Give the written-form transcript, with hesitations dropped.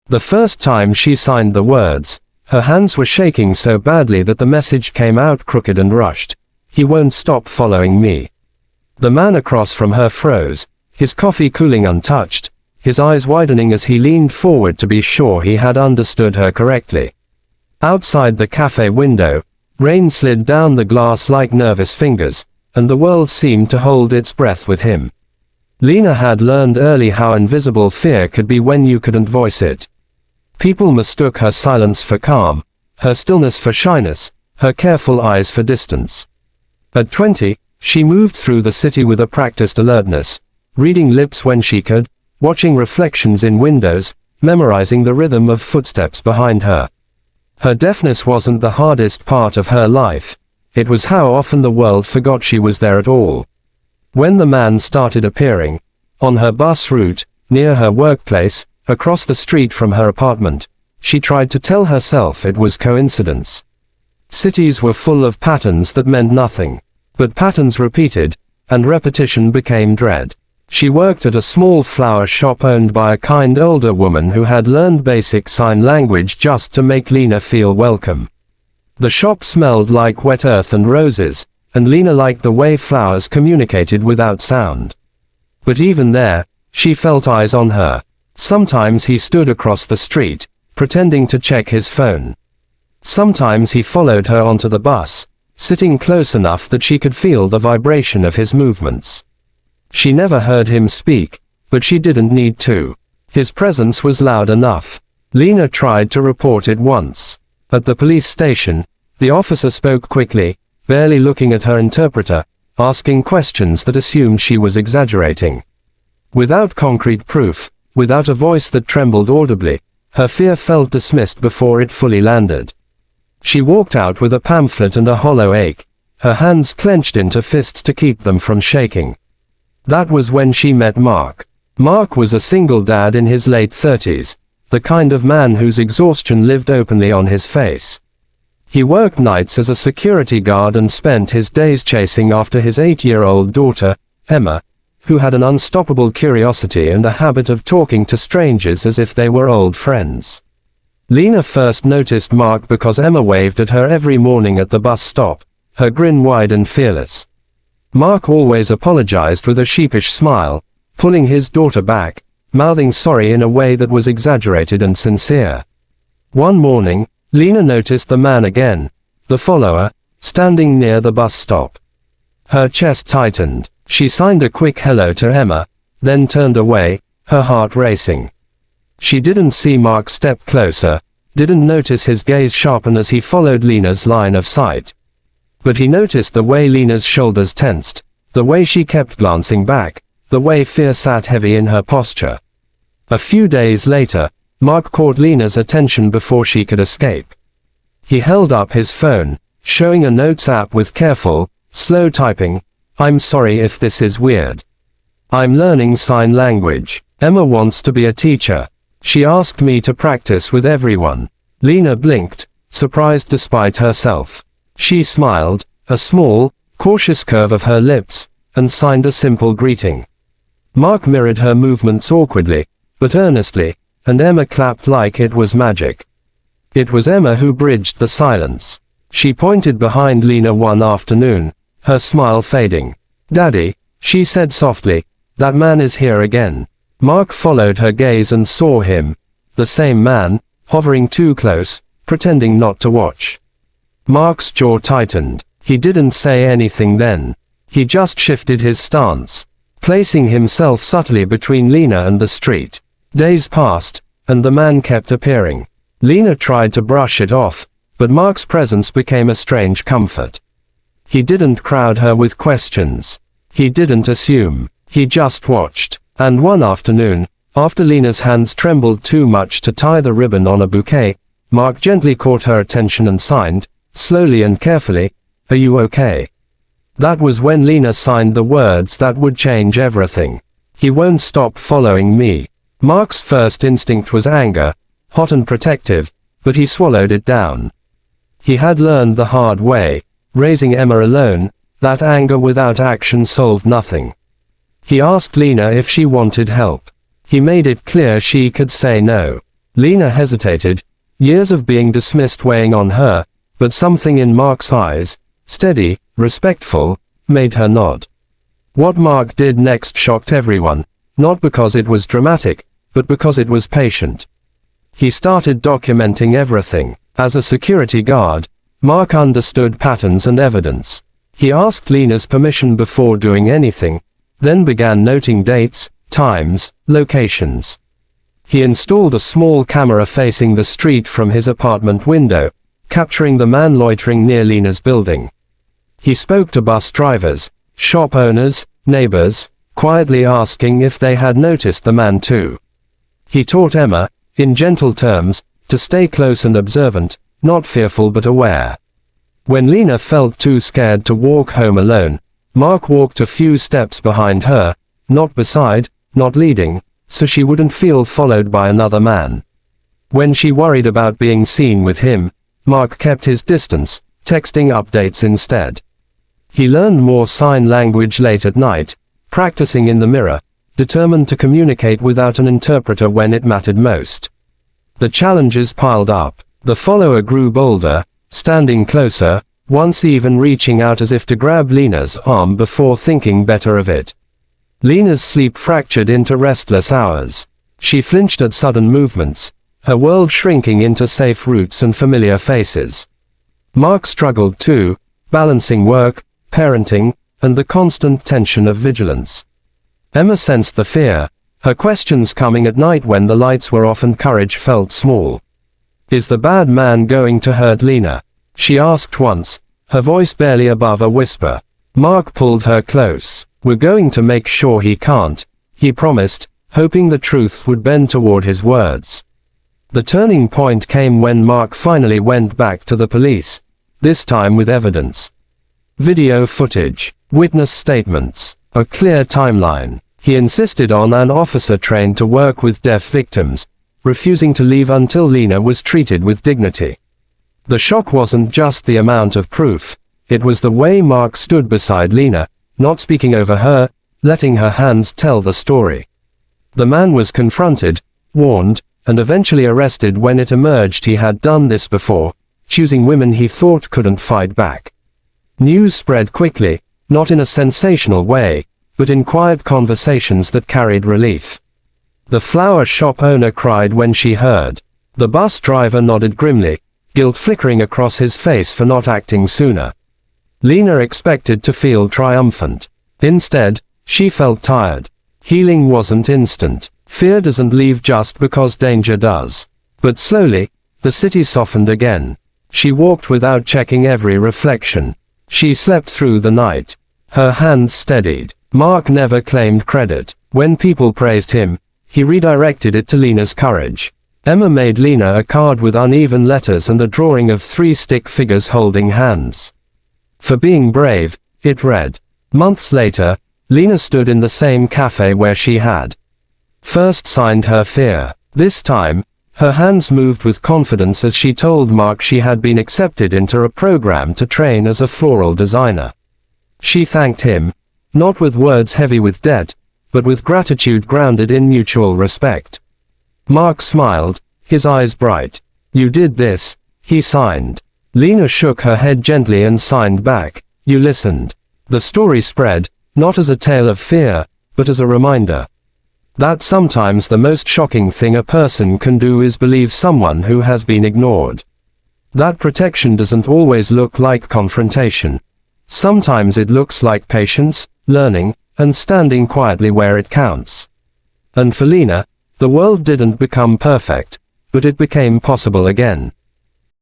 The first time she signed the words, her hands were shaking so badly that the message came out crooked and rushed. "He won't stop following me." The man across from her froze, his coffee cooling untouched, his eyes widening as he leaned forward to be sure he had understood her correctly. Outside the cafe window, rain slid down the glass like nervous fingers, and the world seemed to hold its breath with him. Lena had learned early how invisible fear could be when you couldn't voice it. People mistook her silence for calm, her stillness for shyness, her careful eyes for distance. At 20, she moved through the city with a practiced alertness, reading lips when she could, watching reflections in windows, memorizing the rhythm of footsteps behind her. Her deafness wasn't the hardest part of her life, it was how often the world forgot she was there at all. When the man started appearing, on her bus route, near her workplace, across the street from her apartment, she tried to tell herself it was coincidence. Cities were full of patterns that meant nothing, but patterns repeated, and repetition became dread. She worked at a small flower shop owned by a kind older woman who had learned basic sign language just to make Lena feel welcome. The shop smelled like wet earth and roses, and Lena liked the way flowers communicated without sound. But even there, she felt eyes on her. Sometimes he stood across the street, pretending to check his phone. Sometimes he followed her onto the bus, sitting close enough that she could feel the vibration of his movements. She never heard him speak, but she didn't need to. His presence was loud enough. Lena tried to report it once. At the police station, the officer spoke quickly, barely looking at her interpreter, asking questions that assumed she was exaggerating. Without concrete proof, without a voice that trembled audibly, her fear felt dismissed before it fully landed. She walked out with a pamphlet and a hollow ache, her hands clenched into fists to keep them from shaking. That was when she met Mark. Mark was a single dad in his late 30s, the kind of man whose exhaustion lived openly on his face. He worked nights as a security guard and spent his days chasing after his 8-year-old daughter, Emma, who had an unstoppable curiosity and a habit of talking to strangers as if they were old friends. Lena first noticed Mark because Emma waved at her every morning at the bus stop, her grin wide and fearless. Mark always apologized with a sheepish smile, pulling his daughter back, mouthing sorry in a way that was exaggerated and sincere. One morning, Lena noticed the man again, the follower, standing near the bus stop. Her chest tightened. She signed a quick hello to Emma, then turned away, her heart racing. She didn't see Mark step closer, didn't notice his gaze sharpen as he followed Lena's line of sight. But he noticed the way Lena's shoulders tensed, the way she kept glancing back, the way fear sat heavy in her posture. A few days later, Mark caught Lena's attention before she could escape. He held up his phone, showing a notes app with careful, slow typing. "I'm sorry if this is weird. I'm learning sign language. Emma wants to be a teacher. She asked me to practice with everyone." Lena blinked, surprised despite herself. She smiled, a small, cautious curve of her lips, and signed a simple greeting. Mark mirrored her movements awkwardly, but earnestly, and Emma clapped like it was magic. It was Emma who bridged the silence. She pointed behind Lena one afternoon, her smile fading. "Daddy," she said softly, "that man is here again." Mark followed her gaze and saw him, the same man, hovering too close, pretending not to watch. Mark's jaw tightened. He didn't say anything then. He just shifted his stance, placing himself subtly between Lena and the street. Days passed, and the man kept appearing. Lena tried to brush it off, but Mark's presence became a strange comfort. He didn't crowd her with questions. He didn't assume. He just watched. And one afternoon, after Lena's hands trembled too much to tie the ribbon on a bouquet, Mark gently caught her attention and signed, slowly and carefully, "Are you okay?" That was when Lena signed the words that would change everything. "He won't stop following me." Mark's first instinct was anger, hot and protective, but he swallowed it down. He had learned the hard way. Raising Emma alone, that anger without action solved nothing. He asked Lena if she wanted help. He made it clear she could say no. Lena hesitated, years of being dismissed weighing on her, but something in Mark's eyes, steady, respectful, made her nod. What Mark did next shocked everyone, not because it was dramatic, but because it was patient. He started documenting everything. As a security guard, Mark understood patterns and evidence. He asked Lena's permission before doing anything, then began noting dates, times, locations. He installed a small camera facing the street from his apartment window, capturing the man loitering near Lena's building. He spoke to bus drivers, shop owners, neighbors, quietly asking if they had noticed the man too. He taught Emma, in gentle terms, to stay close and observant, not fearful but aware. When Lena felt too scared to walk home alone, Mark walked a few steps behind her, not beside, not leading, so she wouldn't feel followed by another man. When she worried about being seen with him, Mark kept his distance, texting updates instead. He learned more sign language late at night, practicing in the mirror, determined to communicate without an interpreter when it mattered most. The challenges piled up. The follower grew bolder, standing closer, once even reaching out as if to grab Lena's arm before thinking better of it. Lena's sleep fractured into restless hours. She flinched at sudden movements, her world shrinking into safe routes and familiar faces. Mark struggled too, balancing work, parenting, and the constant tension of vigilance. Emma sensed the fear, her questions coming at night when the lights were off and courage felt small. "Is the bad man going to hurt Lena?" she asked once, her voice barely above a whisper. Mark pulled her close. "We're going to make sure he can't," he promised, hoping the truth would bend toward his words. The turning point came when Mark finally went back to the police, this time with evidence. Video footage, witness statements, a clear timeline. He insisted on an officer trained to work with deaf victims, refusing to leave until Lena was treated with dignity. The shock wasn't just the amount of proof, it was the way Mark stood beside Lena, not speaking over her, letting her hands tell the story. The man was confronted, warned, and eventually arrested when it emerged he had done this before, choosing women he thought couldn't fight back. News spread quickly, not in a sensational way, but in quiet conversations that carried relief. The flower shop owner cried when she heard. The bus driver nodded grimly, guilt flickering across his face for not acting sooner. Lena expected to feel triumphant. Instead, she felt tired. Healing wasn't instant. Fear doesn't leave just because danger does. But slowly, the city softened again. She walked without checking every reflection. She slept through the night. Her hands steadied. Mark never claimed credit. When people praised him, he redirected it to Lena's courage. Emma made Lena a card with uneven letters and a drawing of 3 stick figures holding hands. For being brave, it read. Months later, Lena stood in the same cafe where she had first signed her fear. This time, her hands moved with confidence as she told Mark she had been accepted into a program to train as a floral designer. She thanked him, not with words heavy with debt, but with gratitude grounded in mutual respect. Mark smiled, his eyes bright. "You did this," he signed. Lena shook her head gently and signed back. "You listened." The story spread, not as a tale of fear, but as a reminder that sometimes the most shocking thing a person can do is believe someone who has been ignored. That protection doesn't always look like confrontation. Sometimes it looks like patience, learning, and standing quietly where it counts. And for Lena, the world didn't become perfect, but it became possible again.